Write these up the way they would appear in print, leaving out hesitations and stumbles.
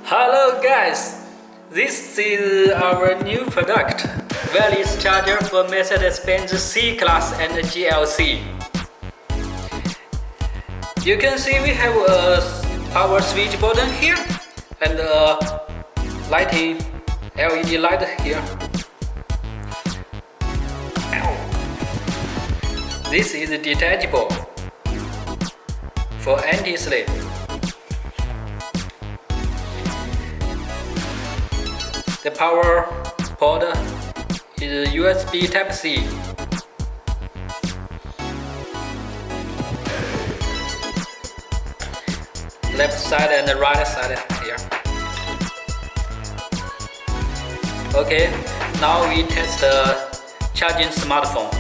Hello guys, this is our new product, wireless charger for Mercedes-Benz C-Class and GLC. You can see we have a power switch button here and a lighting LED light here. This is detachable for anti-slip. The power port is USB Type-C. Left side and the right side here. Okay, now we test the charging smartphone.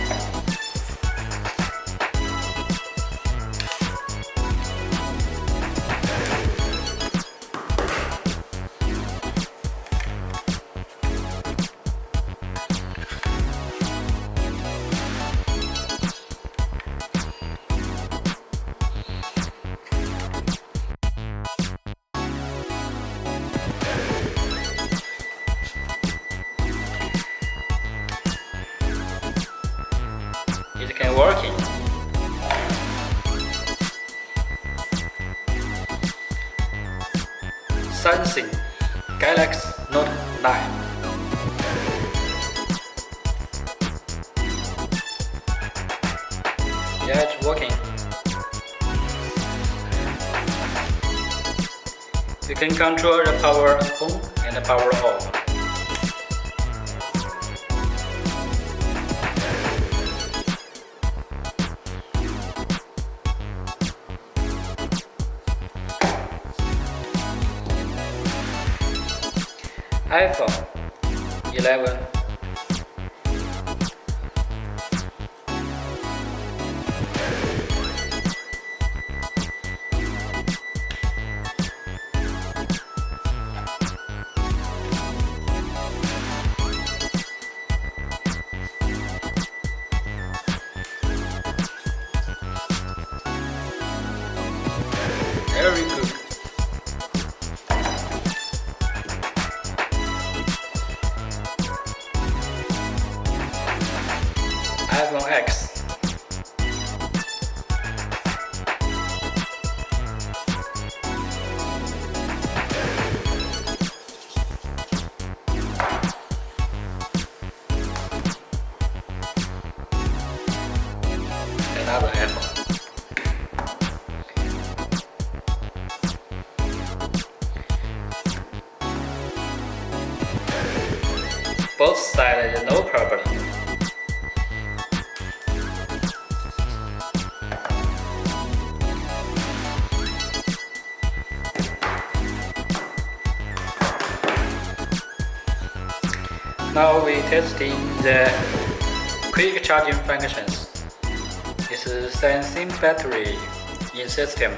It can working. Samsung Galaxy Note 9. Yeah, it's working. You can control the power on and the power off. iPhone 11. Very good. iPhone X. Another iPhone. Both sides no problem. Now we testing the quick charging functions. It's a sensing battery in system.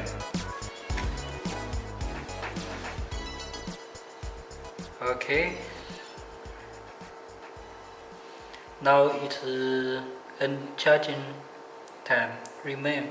Okay. Now it's charging time remain.